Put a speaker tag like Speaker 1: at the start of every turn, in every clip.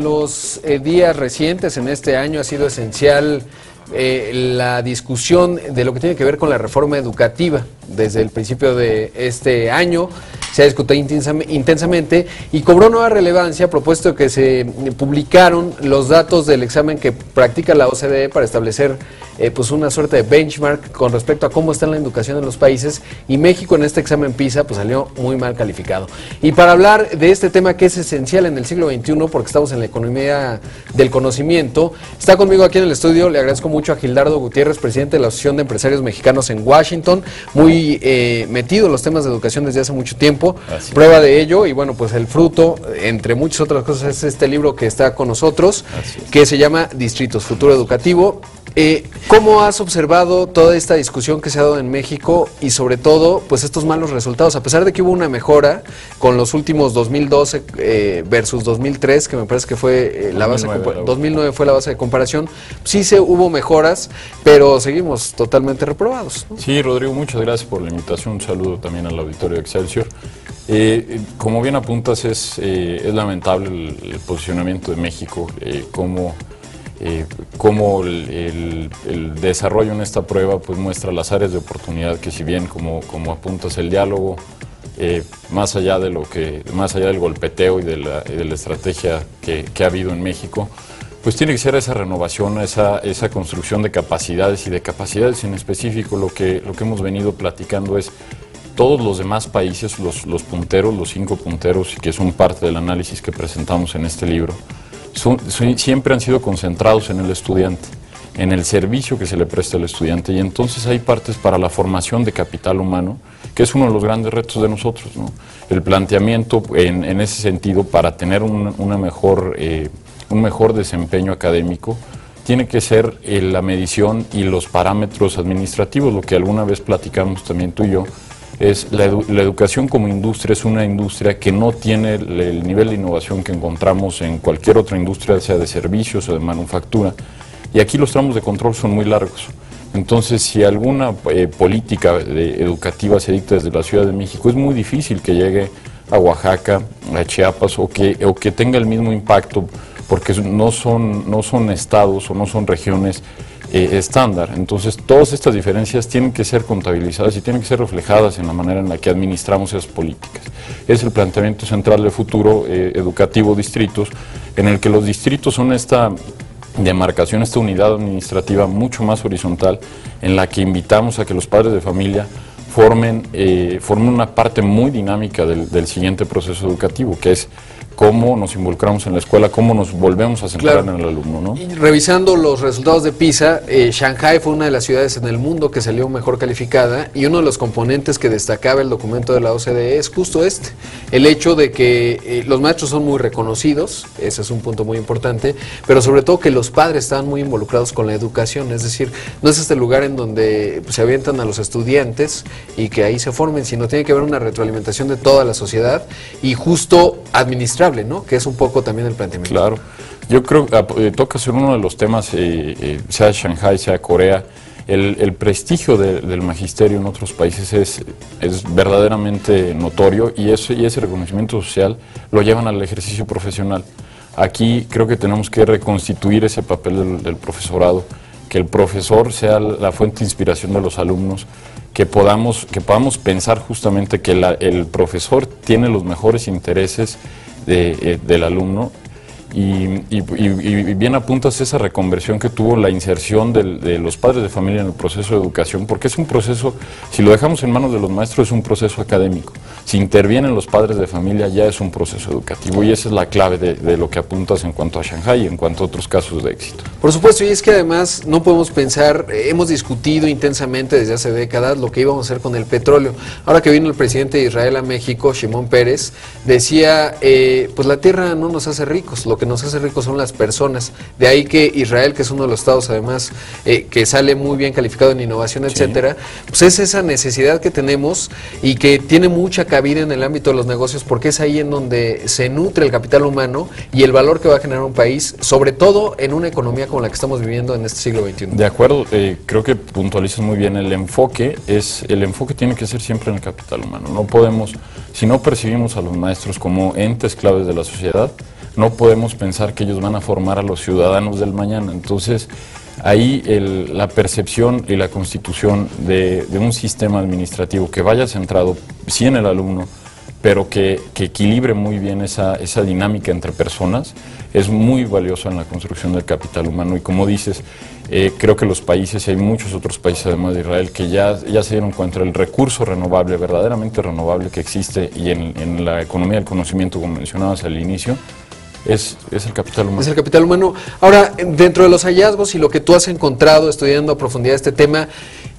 Speaker 1: en los días recientes, en este año, ha sido esencial la discusión de lo que tiene que ver con la reforma educativa. Desde el principio de este año se ha discutido intensamente y cobró nueva relevancia a propósito de que se publicaron los datos del examen que practica la OCDE para establecer pues una suerte de benchmark con respecto a cómo está la educación en los países, y México en este examen PISA pues salió muy mal calificado. Y para hablar de este tema que es esencial en el siglo XXI, porque estamos en la economía del conocimiento, está conmigo aquí en el estudio, le agradezco mucho a Gildardo Gutiérrez, presidente de la Asociación de Empresarios Mexicanos en Washington, muy metido en los temas de educación desde hace mucho tiempo. Así prueba de ello, y bueno, pues el fruto, entre muchas otras cosas, es este libro que está con nosotros, que se llama Distritos, Futuro Educativo. ¿Cómo has observado toda esta discusión que se ha dado en México y sobre todo pues estos malos resultados? A pesar de que hubo una mejora con los últimos 2012 versus 2003, que me parece que fue la base, 2009 fue la base de comparación, sí hubo mejoras, pero seguimos totalmente reprobados, ¿no?
Speaker 2: Sí, Rodrigo, muchas gracias por la invitación, un saludo también al auditorio de Excelsior. Como bien apuntas, es lamentable el posicionamiento de México, cómo el desarrollo en esta prueba pues muestra las áreas de oportunidad que, si bien como apuntas, el diálogo, más allá del golpeteo y de la estrategia que ha habido en México, pues tiene que ser esa renovación, esa construcción de capacidades, y de capacidades en específico. Lo que hemos venido platicando es todos los demás países, los punteros, los 5 punteros, que son parte del análisis que presentamos en este libro, siempre han sido concentrados en el estudiante, en el servicio que se le presta al estudiante, y entonces hay partes para la formación de capital humano, que es uno de los grandes retos de nosotros, ¿no? El planteamiento en ese sentido, para tener un mejor desempeño académico, tiene que ser la medición y los parámetros administrativos. Lo que alguna vez platicamos también tú y yo, es la educación como industria. Es una industria que no tiene el nivel de innovación que encontramos en cualquier otra industria, sea de servicios o de manufactura, y aquí los tramos de control son muy largos. Entonces, si alguna política educativa se dicta desde la Ciudad de México, es muy difícil que llegue a Oaxaca, a Chiapas, o que tenga el mismo impacto, porque no son estados o no son regiones estándar. Entonces, todas estas diferencias tienen que ser contabilizadas y tienen que ser reflejadas en la manera en la que administramos esas políticas. Es el planteamiento central de Futuro Educativo Distritos, en el que los distritos son esta demarcación, esta unidad administrativa mucho más horizontal, en la que invitamos a que los padres de familia formen una parte muy dinámica del siguiente proceso educativo, que es cómo nos involucramos en la escuela, cómo nos volvemos a centrar en el alumno, ¿no?
Speaker 1: Y revisando los resultados de PISA, Shanghái fue una de las ciudades en el mundo que salió mejor calificada, y uno de los componentes que destacaba el documento de la OCDE es justo el hecho de que los maestros son muy reconocidos, ese es un punto muy importante, pero sobre todo que los padres estaban muy involucrados con la educación, es decir, no es este lugar en donde se avientan a los estudiantes y que ahí se formen, sino tiene que haber una retroalimentación de toda la sociedad y justo administrable, ¿no? Que es un poco también el planteamiento.
Speaker 2: Claro, yo creo que toca ser uno de los temas, sea Shanghái, sea Corea, el prestigio del magisterio en otros países es verdaderamente notorio, y ese reconocimiento social lo llevan al ejercicio profesional. Aquí creo que tenemos que reconstituir ese papel del profesorado, que el profesor sea la fuente de inspiración de los alumnos, que podamos pensar justamente que el profesor tiene los mejores intereses del alumno, y bien apuntas esa reconversión que tuvo la inserción de los padres de familia en el proceso de educación, porque es un proceso, si lo dejamos en manos de los maestros, es un proceso académico. Si intervienen los padres de familia, ya es un proceso educativo, y esa es la clave de lo que apuntas en cuanto a Shanghái y en cuanto a otros casos de éxito.
Speaker 1: Por supuesto, y es que además no podemos pensar, hemos discutido intensamente desde hace décadas lo que íbamos a hacer con el petróleo. Ahora que vino el presidente de Israel a México, Shimon Peres, decía, pues la tierra no nos hace ricos, lo que nos hace ricos son las personas. De ahí que Israel, que es uno de los estados además que sale muy bien calificado en innovación, etcétera, pues es esa necesidad que tenemos y que tiene mucha cabida en el ámbito de los negocios, porque es ahí en donde se nutre el capital humano y el valor que va a generar un país, sobre todo en una economía como la que estamos viviendo en este siglo XXI.
Speaker 2: De acuerdo, creo que puntualizas muy bien. El enfoque tiene que ser siempre en el capital humano. No podemos, si no percibimos a los maestros como entes claves de la sociedad, no podemos pensar que ellos van a formar a los ciudadanos del mañana. Entonces, ahí la percepción y la constitución de un sistema administrativo que vaya centrado sí en el alumno, pero que equilibre muy bien esa dinámica entre personas, es muy valioso en la construcción del capital humano. Y como dices, creo que los países, y hay muchos otros países además de Israel, que ya se dieron cuenta del recurso renovable, verdaderamente renovable que existe, y en la economía del conocimiento, como mencionabas al inicio, es el capital humano.
Speaker 1: Es el capital humano. Ahora, dentro de los hallazgos y lo que tú has encontrado estudiando a profundidad este tema,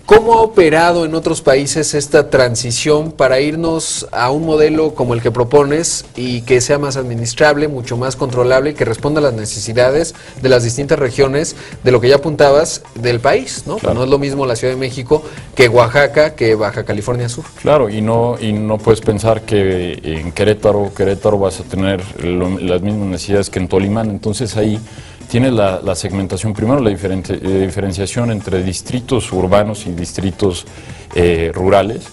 Speaker 1: ¿cómo ha operado en otros países esta transición para irnos a un modelo como el que propones y que sea más administrable, mucho más controlable y que responda a las necesidades de las distintas regiones de lo que ya apuntabas del país, ¿no?
Speaker 2: Claro.
Speaker 1: No es lo mismo la Ciudad de México que Oaxaca, que Baja California Sur.
Speaker 2: Claro, y no puedes pensar que en Querétaro vas a tener las mismas necesidades que en Tolimán. Entonces ahí tienes la segmentación, primero la diferenciación entre distritos urbanos y distritos rurales,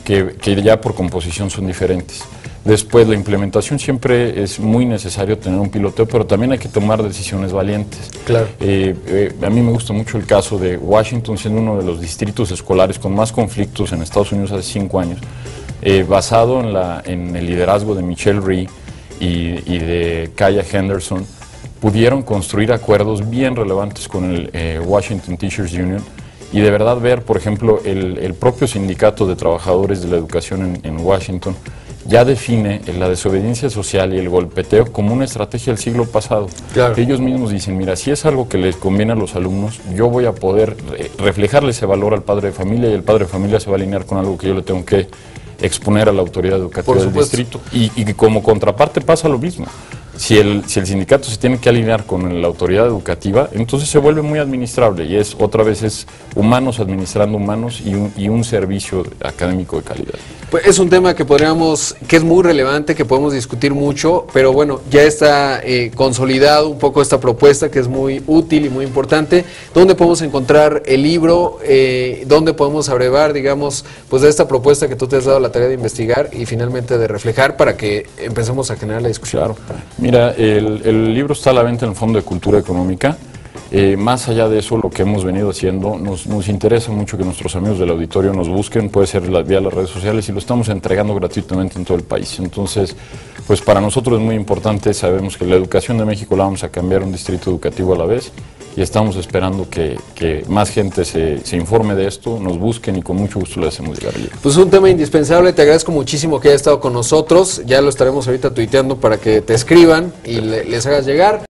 Speaker 2: que ya por composición son diferentes. Después, la implementación, siempre es muy necesario tener un piloteo, pero también hay que tomar decisiones valientes.
Speaker 1: Claro.
Speaker 2: A mí me gusta mucho el caso de Washington, siendo uno de los distritos escolares con más conflictos en Estados Unidos hace 5 años, basado en el liderazgo de Michelle Rhee y de Kaya Henderson. Pudieron construir acuerdos bien relevantes con el Washington Teachers Union, y de verdad ver, por ejemplo, el propio sindicato de trabajadores de la educación en Washington ya define la desobediencia social y el golpeteo como una estrategia del siglo pasado.
Speaker 1: Claro.
Speaker 2: Ellos mismos dicen, mira, si es algo que les conviene a los alumnos, yo voy a poder reflejarle ese valor al padre de familia, y el padre de familia se va a alinear con algo que yo le tengo que exponer a la autoridad educativa del distrito. Y como contraparte pasa lo mismo. Si el sindicato se tiene que alinear con la autoridad educativa, entonces se vuelve muy administrable, y otra vez es humanos administrando humanos y un servicio académico de calidad.
Speaker 1: Pues es un tema que es muy relevante, que podemos discutir mucho, pero bueno, ya está consolidado un poco esta propuesta, que es muy útil y muy importante. ¿Dónde podemos encontrar el libro? ¿Dónde podemos abrevar, digamos, pues de esta propuesta que tú te has dado la tarea de investigar y finalmente de reflejar para que empecemos a generar la discusión?
Speaker 2: Claro. Mira, el libro está a la venta en el Fondo de Cultura Económica. Más allá de eso, lo que hemos venido haciendo, nos interesa mucho que nuestros amigos del auditorio nos busquen, puede ser vía las redes sociales, y lo estamos entregando gratuitamente en todo el país. Entonces, pues para nosotros es muy importante, sabemos que la educación de México la vamos a cambiar un distrito educativo a la vez, y estamos esperando que más gente se informe de esto, nos busquen, y con mucho gusto le hacemos llegar el libro.
Speaker 1: Pues un tema indispensable, te agradezco muchísimo que hayas estado con nosotros, ya lo estaremos ahorita tuiteando para que te escriban y les hagas llegar.